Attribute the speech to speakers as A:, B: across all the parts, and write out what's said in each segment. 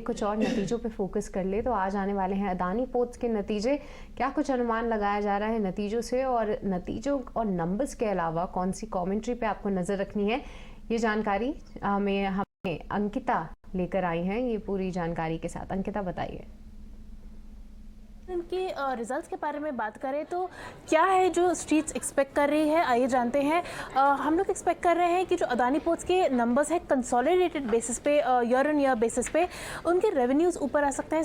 A: कुछ और नतीजों पे फोकस कर ले तो आज आने वाले हैं अदानी पोर्ट्स के नतीजे। क्या कुछ अनुमान लगाया जा रहा है नतीजों से, और नतीजों और नंबर्स के अलावा कौन सी कमेंट्री पे आपको नज़र रखनी है, ये जानकारी हमें अंकिता लेकर आई हैं। ये पूरी जानकारी के साथ अंकिता बताइए।
B: इनके रिजल्ट्स के बारे में बात करें तो क्या है जो स्ट्रीट्स एक्सपेक्ट कर रही है, आइए जानते हैं। हम लोग एक्सपेक्ट कर रहे हैं कि जो अदानी पोर्ट्स के नंबर्स है कंसोलिडेटेड बेसिस पे, ईयर ऑन ईयर बेसिस पे उनके रेवेन्यूज़ ऊपर आ सकता है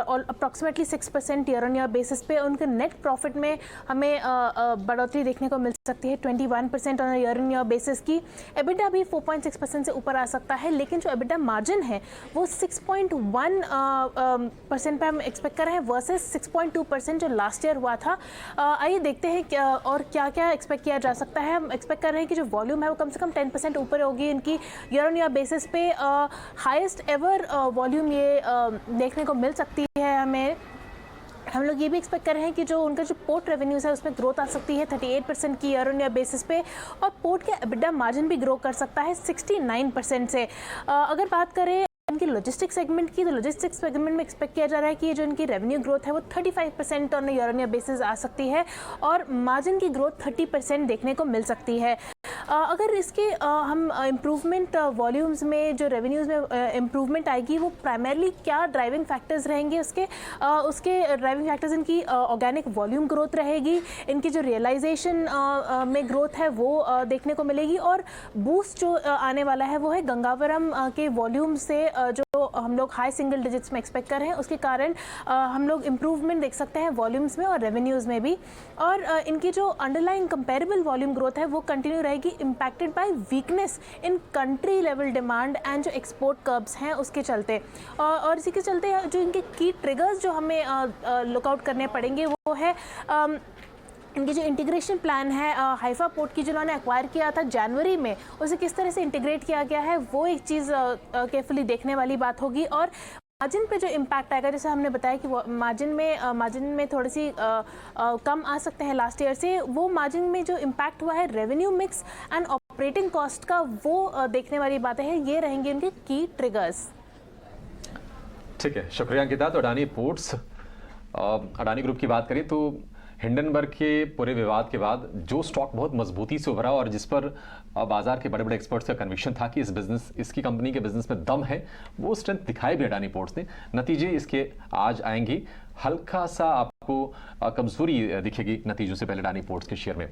B: और approximately 6% year on year basis पे। उनके नेट प्रॉफिट में हमें बढ़ोतरी देखने को मिल सकती है 21% on year on year basis की। एबिटा भी 4.6% से ऊपर आ सकता है, लेकिन जो एबिटा मार्जिन है वो 6.1% पे हम एक्सपेक्ट कर रहे हैं वर्सेस 6.2% जो लास्ट ईयर हुआ था। आइए देखते हैं क्या और क्या क्या एक्सपेक्ट किया जा सकता है। हम एक्सपेक्ट कर रहे हैं कि जो वॉल्यूम है वो कम से कम 10% ऊपर होगी इनकी ईयर ऑन ईयर बेसिस पे। हाईएस्ट एवर वॉल्यूम ये देखने को मिल सकती है हमें। हम लोग ये भी एक्सपेक्ट कर रहे हैं कि जो उनका जो पोर्ट रेवेन्यूज़ है उसमें ग्रोथ आ सकती है 38% की ईयर ऑन ईयर बेसिस पे, और पोर्ट के एबिटा मार्जिन भी ग्रो कर सकता है 69% से। अगर बात करें इनकी लॉजिस्टिक्स सेगमेंट की, तो लॉजिस्टिक्स सेगमेंट में एक्सपेक्ट किया जा रहा है कि जो इनकी रेवेन्यू ग्रोथ है वो 35% on year on year basis आ सकती है, और मार्जिन की ग्रोथ 30% देखने को मिल सकती है। अगर इसके हम इम्प्रूवमेंट वॉल्यूम्स में, जो रेवेन्यूज़ में इम्प्रूवमेंट आएगी, वो प्राइमरली क्या ड्राइविंग फैक्टर्स रहेंगे उसके ड्राइविंग फैक्टर्स इनकी ऑर्गेनिक वॉल्यूम ग्रोथ रहेगी, इनकी जो रियलाइजेशन में ग्रोथ है वो देखने को मिलेगी, और बूस्ट जो आने वाला है वो है गंगावरम के वॉल्यूम से, जो हम लोग हाई सिंगल डिजिट्स में एक्सपेक्ट कर रहे हैं। उसके कारण हम लोग इम्प्रूवमेंट देख सकते हैं वॉल्यूम्स में और रेवेन्यूज़ में भी। और इनकी जो अंडरलाइंग कंपेरेबल वॉल्यूम ग्रोथ है वो कंटिन्यू रहेगी, impacted by weakness in country level demand and जो एक्सपोर्ट कर्व्स हैं उसके चलते। और इसी के चलते जो इनके की ट्रिगर्स जो हमें लुकआउट करने पड़ेंगे वो है इनकी जो इंटीग्रेशन प्लान है हाइफा पोर्ट की जिन्होंने एक्वायर किया था जनवरी में, उसे किस तरह से इंटीग्रेट किया गया है वो एक चीज़ केयरफुली देखने वाली बात होगी। और मार्जिन पे जो इम्पैक्ट आएगा, जैसे हमने बताया कि मार्जिन में थोड़ी सी कम आ सकते हैं लास्ट ईयर से, वो मार्जिन में जो इम्पैक्ट हुआ है revenue mix and operating cost का, वो देखने वाली बातें हैं। ये रहेंगे इनके की ट्रिगर्स।
C: ठीक है, शुक्रिया अंकिता। तो अडानी पोर्ट्स, अडानी ग्रुप की बात करें तो हिंडनबर्ग के पूरे विवाद के बाद जो स्टॉक बहुत मजबूती से उभरा और जिस पर बाजार के बड़े बड़े एक्सपर्ट्स का कन्विक्शन था कि इसकी कंपनी के बिजनेस में दम है, वो स्ट्रेंथ दिखाई भी अडानी पोर्ट्स ने। नतीजे इसके आज आएंगे, हल्का सा आपको कमजोरी दिखेगी नतीजों से पहले अडानी पोर्ट्स के शेयर में।